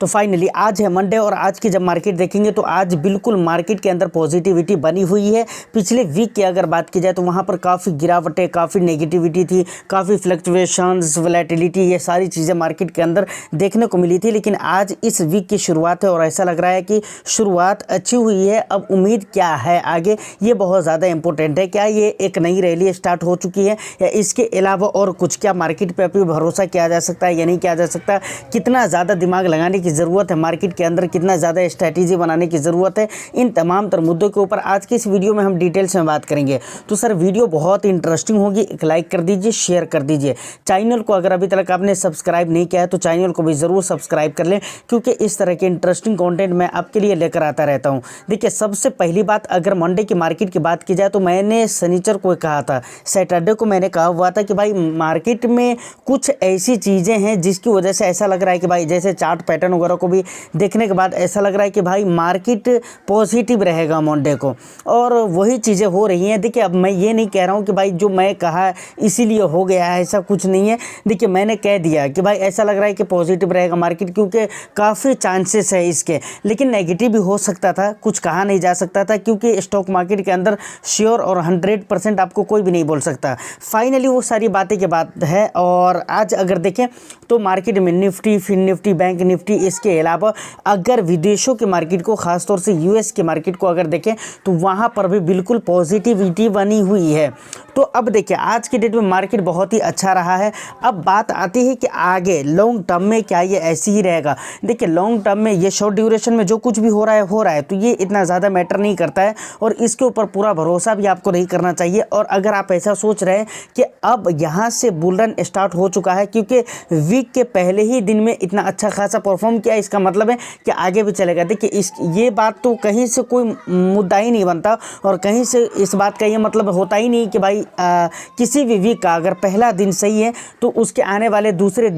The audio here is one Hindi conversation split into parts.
तो फाइनली आज है मंडे और आज की जब मार्केट देखेंगे तो आज बिल्कुल मार्केट के अंदर पॉजिटिविटी बनी हुई है। पिछले वीक की अगर बात की जाए तो वहाँ पर काफ़ी गिरावटें, काफ़ी नेगेटिविटी थी, काफ़ी फ्लक्चुएशंस, वोलेटिलिटी, ये सारी चीज़ें मार्केट के अंदर देखने को मिली थी। लेकिन आज इस वीक की शुरुआत है और ऐसा लग रहा है कि शुरुआत अच्छी हुई है। अब उम्मीद क्या है आगे, ये बहुत ज़्यादा इंपॉर्टेंट है। क्या ये एक नई रैली स्टार्ट हो चुकी है या इसके अलावा और कुछ? क्या मार्केट पर अभी भरोसा किया जा सकता है या नहीं किया जा सकता? कितना ज़्यादा दिमाग लगाने की ज़रूरत है मार्केट के अंदर, कितना ज़्यादा स्ट्रैटेजी बनाने की ज़रूरत है? इन तमाम तर मुद्दों के ऊपर आज की इस वीडियो में हम डिटेल्स में बात करेंगे। तो सर वीडियो बहुत इंटरेस्टिंग होगी, एक लाइक कर दीजिए, शेयर कर दीजिए। चैनल को अगर अभी तक आपने सब्सक्राइब नहीं किया है तो चैनल को भी ज़रूर सब्सक्राइब कर लें, क्योंकि इस तरह के इंटरेस्टिंग कंटेंट मैं आपके लिए लेकर आता रहता हूँ। देखिए, सबसे पहली बात, अगर मंडे की मार्केट की बात की जाए तो मैंने शनिचर को कहा था, सैटरडे को मैंने कहा हुआ था कि भाई मार्केट में कुछ ऐसी चीज़ें हैं जिसकी वजह से ऐसा लग रहा है कि भाई जैसे चार्ट पैटर्न वगैरह को भी देखने के बाद ऐसा लग रहा है कि भाई मार्केट पॉजिटिव रहेगा मंडे को, और वही चीज़ें हो रही हैं। देखिए, अब मैं ये नहीं कह रहा हूँ कि भाई जो मैं कहा इसीलिए हो गया है, ऐसा कुछ नहीं है। देखिए, मैंने कह दिया कि भाई ऐसा लग रहा है कि पॉजिटिव रहेगा मार्केट, क्योंकि काफ़ी चांसेस है इसके, लेकिन नेगेटिव भी हो सकता था, कुछ कहा नहीं जा सकता था, क्योंकि स्टॉक मार्केट के अंदर श्योर और 100% आपको कोई भी नहीं बोल सकता। फाइनली वो सारी बातें की बात है। और आज अगर देखें तो मार्केट में Nifty, Fin Nifty, Bank Nifty, इसके अलावा अगर विदेशों के मार्केट को, खासतौर से यूएस के मार्केट को अगर देखें तो वहाँ पर भी बिल्कुल पॉजिटिविटी बनी हुई है। तो अब देखिए, आज की डेट में मार्केट बहुत ही अच्छा रहा है। अब बात आती है कि आगे लॉन्ग टर्म में क्या ये ऐसी ही रहेगा? देखिए, लॉन्ग टर्म में ये शॉर्ट ड्यूरेशन में जो कुछ भी हो रहा है, तो ये इतना ज़्यादा मैटर नहीं करता है और इसके ऊपर पूरा भरोसा भी आपको नहीं करना चाहिए। और अगर आप ऐसा सोच रहे हैं कि अब यहाँ से बुल रन स्टार्ट हो चुका है, क्योंकि वीक के पहले ही दिन में इतना अच्छा खासा परफॉर्म किया, इसका मतलब है कि आगे भी चलेगा। देखिए, ये बात तो कहीं से कोई मुद्दा ही नहीं बनता और कहीं से इस बात का ये मतलब होता ही नहीं कि भाई किसी भी वीक का अगर पहला दिन सही है तो उसके आने वाले दूसरे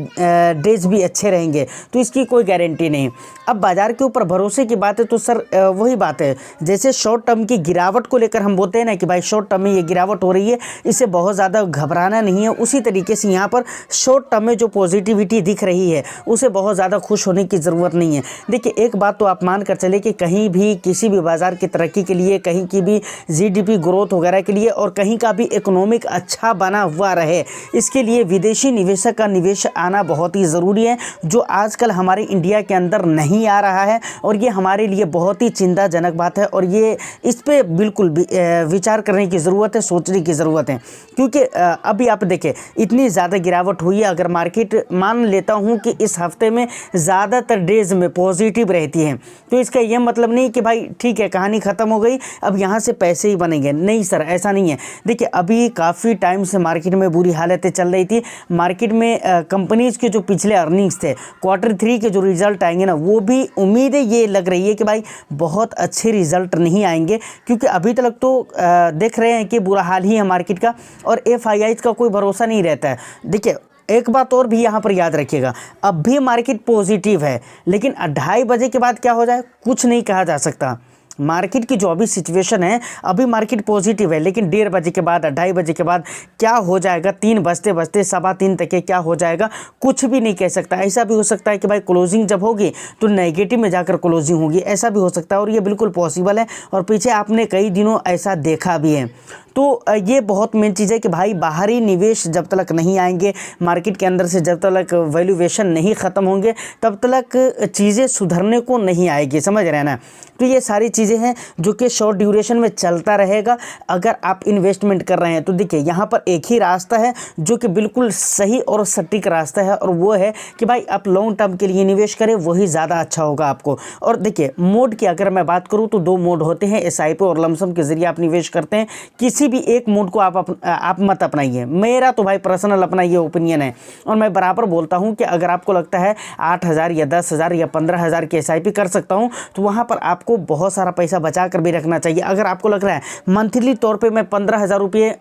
डेज भी अच्छे रहेंगे, तो इसकी कोई गारंटी नहीं। अब बाजार के ऊपर भरोसे की बात है तो सर वही बात है, जैसे शॉर्ट टर्म की गिरावट को लेकर हम बोलते हैं ना कि भाई शॉर्ट टर्म में ये गिरावट हो रही है, इससे बहुत ज़्यादा घबराना नहीं है। उसी तरीके से यहाँ पर शॉर्ट टर्म में जो पॉजिटिविटी दिख रही है उसे बहुत ज़्यादा खुश होने की ज़रूरत नहीं है। देखिए, एक बात तो आप मान कर चले कि कहीं भी किसी भी बाज़ार की तरक्की के लिए, कहीं की भी जीडीपी ग्रोथ वगैरह के लिए और कहीं का भी इकोनॉमिक अच्छा बना हुआ रहे, इसके लिए विदेशी निवेशक का निवेश आना बहुत ही ज़रूरी है, जो आजकल हमारे इंडिया के अंदर नहीं आ रहा है। और ये हमारे लिए बहुत ही चिंताजनक बात है और ये इस पर बिल्कुल विचार करने की ज़रूरत है, सोचने की ज़रूरत है। क्योंकि अभी आप देखें इतनी ज़्यादा गिरावट हुई है। अगर मार्केट मान लेता हूँ कि इस हफ्ते में ज़्यादातर डेज में पॉजिटिव रहती है, तो इसका यह मतलब नहीं कि भाई ठीक है कहानी ख़त्म हो गई, अब यहाँ से पैसे ही बनेंगे। नहीं सर, ऐसा नहीं है। देखिए, अभी काफ़ी टाइम से मार्केट में बुरी हालतें चल रही थी। मार्केट में कंपनीज़ के जो पिछले अर्निंग्स थे, Q3 के जो रिजल्ट आएंगे ना, वो भी उम्मीदें ये लग रही है कि भाई बहुत अच्छे रिजल्ट नहीं आएंगे, क्योंकि अभी तक तो देख रहे हैं कि बुरा हाल ही है मार्केट का और FIIs का कोई भरोसा नहीं रहता है। देखिए, एक बात और भी यहाँ पर याद रखिएगा, अब भी मार्केट पॉजिटिव है, लेकिन 2:30 बजे के बाद क्या हो जाए कुछ नहीं कहा जा सकता। मार्केट की जो अभी सिचुएशन है, अभी मार्केट पॉजिटिव है, लेकिन 1:30 बजे के बाद, 2:30 बजे के बाद क्या हो जाएगा, 3 बजते बजते 3:15 तक के क्या हो जाएगा कुछ भी नहीं कह सकता। ऐसा भी हो सकता है कि भाई क्लोजिंग जब होगी तो नेगेटिव में जाकर क्लोजिंग होगी, ऐसा भी हो सकता है और ये बिल्कुल पॉसिबल है और पीछे आपने कई दिनों ऐसा देखा भी है। तो ये बहुत मेन चीज़ है कि भाई बाहरी निवेश जब तक नहीं आएंगे मार्केट के अंदर से, जब तक वैल्यूएशन नहीं ख़त्म होंगे, तब तक चीज़ें सुधरने को नहीं आएगी, समझ रहे हैं ना। तो ये सारी चीज़ें हैं जो कि शॉर्ट ड्यूरेशन में चलता रहेगा। अगर आप इन्वेस्टमेंट कर रहे हैं तो देखिए, यहाँ पर एक ही रास्ता है जो कि बिल्कुल सही और सटीक रास्ता है, और वो है कि भाई आप लॉन्ग टर्म के लिए निवेश करें, वही ज़्यादा अच्छा होगा आपको। और देखिए, मोड की अगर मैं बात करूँ तो 2 मोड होते हैं, SIP और लमसम के ज़रिए आप निवेश करते हैं। किसी भी एक मोड को आप मत अपनाइए। मेरा तो भाई पर्सनल अपना ये ओपिनियन है और मैं बराबर बोलता हूँ कि अगर आपको लगता है 8,000 या 10,000 या 15,000 की SIP कर सकता हूँ, तो वहाँ पर आपको बहुत सारा पैसा बचा कर भी रखना चाहिए। अगर आपको लग रहा है मंथली तौर पे मैं 15,000 रुपये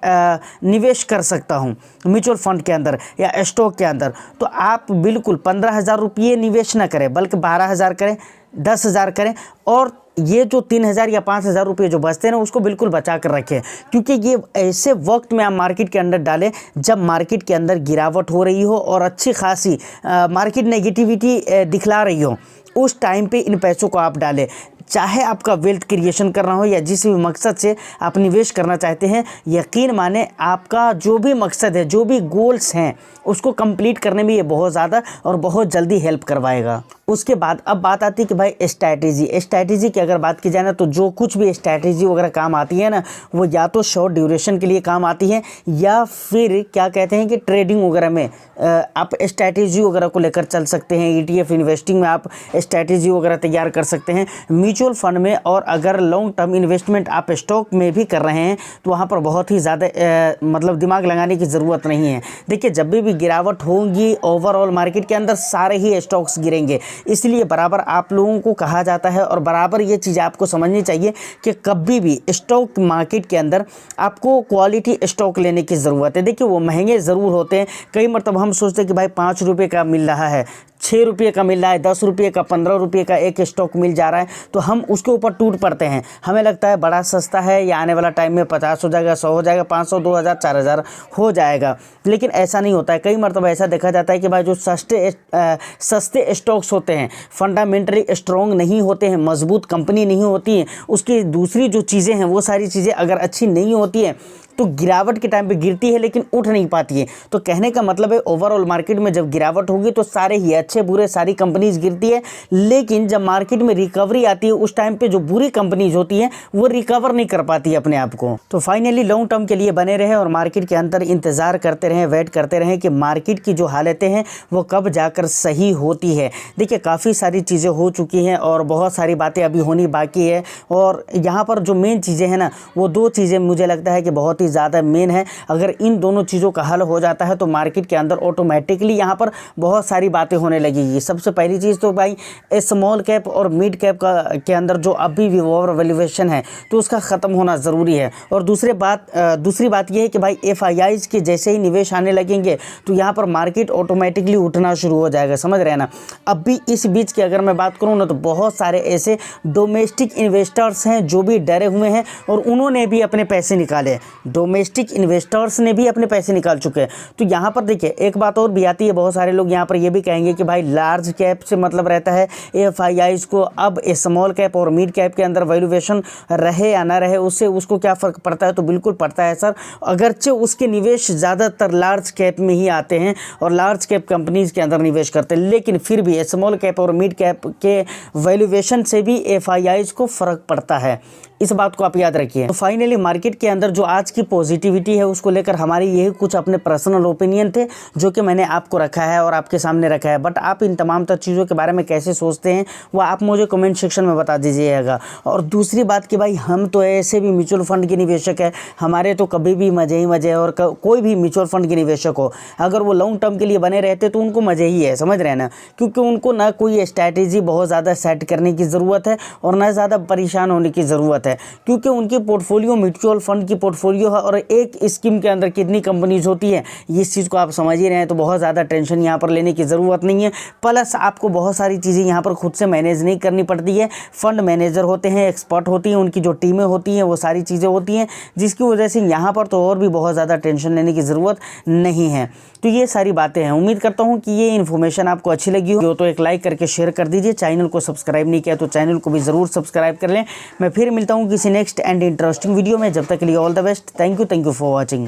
निवेश कर सकता हूँ म्यूचुअल फंड के अंदर या स्टॉक के अंदर, तो आप बिल्कुल 15,000 रुपये निवेश ना करें, बल्कि 12,000 करें, 10,000 करें, और ये जो 3,000 या 5,000 रुपये जो बचते हैं ना, उसको बिल्कुल बचा कर रखें। क्योंकि ये ऐसे वक्त में आप मार्केट के अंदर डालें जब मार्केट के अंदर गिरावट हो रही हो और अच्छी खासी मार्केट नेगेटिविटी दिखला रही हो, उस टाइम पे इन पैसों को आप डालें। चाहे आपका वेल्थ क्रिएशन करना हो या जिस भी मकसद से आप निवेश करना चाहते हैं, यकीन माने आपका जो भी मकसद है, जो भी गोल्स हैं, उसको कंप्लीट करने में ये बहुत ज़्यादा और बहुत जल्दी हेल्प करवाएगा। उसके बाद अब बात आती है कि भाई स्ट्रैटेजी की अगर बात की जाए ना, तो जो कुछ भी स्ट्रैटेजी वगैरह काम आती है ना, वो या तो शॉर्ट ड्यूरेशन के लिए काम आती है या फिर क्या कहते हैं कि ट्रेडिंग वगैरह में आप स्ट्रैटेजी वगैरह को लेकर चल सकते हैं। ETF इन्वेस्टिंग में आप स्ट्रैटेजी वगैरह तैयार कर सकते हैं। म्यूचुअल फंड में और अगर लॉन्ग टर्म इन्वेस्टमेंट आप स्टॉक में भी कर रहे हैं तो वहाँ पर बहुत ही ज़्यादा मतलब दिमाग लगाने की ज़रूरत नहीं है। देखिए, जब भी गिरावट होगी ओवरऑल मार्केट के अंदर, सारे ही स्टॉक्स गिरेंगे। इसलिए बराबर आप लोगों को कहा जाता है और बराबर ये चीज़ आपको समझनी चाहिए कि कभी भी स्टॉक मार्केट के अंदर आपको क्वालिटी स्टॉक लेने की ज़रूरत है। देखिए, वो महंगे ज़रूर होते हैं। कई मरतब हम सोचते हैं कि भाई 5 रुपये का मिल रहा है, 6 रुपये का मिल रहा है, 10 रुपये का, 15 रुपये का एक स्टॉक मिल जा रहा है, तो हम उसके ऊपर टूट पड़ते हैं। हमें लगता है बड़ा सस्ता है, या आने वाला टाइम में 50 हो जाएगा, 100 हो जाएगा, 500, 2000, 4000 हो जाएगा। लेकिन ऐसा नहीं होता है। कई मरतबा ऐसा देखा जाता है कि भाई जो सस्ते स्टॉक्स होते हैं, फंडामेंटली स्ट्रॉन्ग नहीं होते हैं, मजबूत कंपनी नहीं होती है, उसकी दूसरी जो चीज़ें हैं वो सारी चीज़ें अगर अच्छी नहीं होती हैं तो गिरावट के टाइम पे गिरती है लेकिन उठ नहीं पाती है। तो कहने का मतलब है ओवरऑल मार्केट में जब गिरावट होगी तो सारे ही अच्छे बुरे सारी कंपनीज गिरती है, लेकिन जब मार्केट में रिकवरी आती है उस टाइम पे जो बुरी कंपनीज होती हैं वो रिकवर नहीं कर पाती है अपने आप को। तो फाइनली लॉन्ग टर्म के लिए बने रहे और मार्केट के अंदर इंतजार करते रहें, वेट करते रहें कि मार्केट की जो हालतें हैं वो कब जाकर सही होती है। देखिए, काफ़ी सारी चीज़ें हो चुकी हैं और बहुत सारी बातें अभी होनी बाकी है, और यहाँ पर जो मेन चीज़ें हैं ना, वो 2 चीज़ें मुझे लगता है कि बहुत ज़्यादा मेन है। अगर इन दोनों चीज़ों का हल हो जाता है तो मार्केट के अंदर ऑटोमेटिकली यहाँ पर बहुत सारी बातें होने लगेगी। सबसे पहली चीज़ तो भाई स्मॉल कैप और मिड कैप के अंदर जो अभी भी ओवर वैल्यूएशन है तो उसका ख़त्म होना ज़रूरी है। और दूसरी बात यह है कि भाई FIIs के जैसे ही निवेश आने लगेंगे तो यहाँ पर मार्केट ऑटोमेटिकली उठना शुरू हो जाएगा। समझ रहे हैं ना। अभी इस बीच की अगर मैं बात करूँ ना, तो बहुत सारे ऐसे डोमेस्टिक इन्वेस्टर्स हैं जो भी डरे हुए हैं और उन्होंने भी अपने पैसे निकाले। डोमेस्टिक इन्वेस्टर्स ने भी अपने पैसे निकाल चुके हैं। तो यहाँ पर देखिए, एक बात और भी आती है, बहुत सारे लोग यहाँ पर ये भी कहेंगे कि भाई लार्ज कैप से मतलब रहता है FIIs को अब स्मॉल कैप और मिड कैप के अंदर वैल्यूएशन रहे या ना रहे उससे उसको क्या फ़र्क पड़ता है। तो बिल्कुल पड़ता है सर, अगरचे उसके निवेश ज़्यादातर लार्ज कैप में ही आते हैं और लार्ज कैप कंपनीज़ के अंदर निवेश करते हैं, लेकिन फिर भी स्मॉल कैप और मिड कैप के वैल्यूएशन से भी FIIs को फ़र्क पड़ता है। इस बात को आप याद रखिए। तो फाइनली मार्केट के अंदर जो आज की पॉजिटिविटी है उसको लेकर हमारी यही कुछ अपने पर्सनल ओपिनियन थे जो कि मैंने आपको रखा है और आपके सामने रखा है। बट आप इन तमाम चीज़ों के बारे में कैसे सोचते हैं वो आप मुझे कमेंट सेक्शन में बता दीजिएगा। और दूसरी बात कि भाई हम तो ऐसे भी म्यूचुअल फंड के निवेशक है, हमारे तो कभी भी मज़े ही मज़े है। और कोई भी म्यूचुअल फंड के निवेशक हो, अगर वो लॉन्ग टर्म के लिए बने रहते तो उनको मज़े ही है, समझ रहे हैं ना। क्योंकि उनको ना कोई स्ट्रैटेजी बहुत ज़्यादा सेट करने की ज़रूरत है और ना ज़्यादा परेशान होने की ज़रूरत है, क्योंकि उनकी पोर्टफोलियो म्यूचुअल फंड की पोर्टफोलियो है और एक स्कीम के अंदर कितनी कंपनीज होती है इस चीज़ को आप समझ ही रहे हैं। तो बहुत ज़्यादा टेंशन यहाँ पर लेने की ज़रूरत नहीं है। प्लस आपको बहुत सारी चीज़ें यहाँ पर खुद से मैनेज नहीं करनी पड़ती है। फंड मैनेजर होते हैं, एक्सपर्ट होती हैं, उनकी जो टीमें होती हैं वो सारी चीज़ें होती हैं, जिसकी वजह से यहाँ पर तो और भी बहुत ज़्यादा टेंशन लेने की ज़रूरत नहीं है। तो ये सारी बातें हैं। उम्मीद करता हूँ कि ये इन्फॉर्मेशन आपको अच्छी लगी हो तो एक लाइक करके शेयर कर दीजिए। चैनल को सब्सक्राइब नहीं किया तो चैनल को भी ज़रूर सब्सक्राइब कर लें। मैं फिर मिलता हूँ किसी नेक्स्ट एंड इंटरेस्टिंग वीडियो में। जब तक के लिए all the best. Thank you for watching.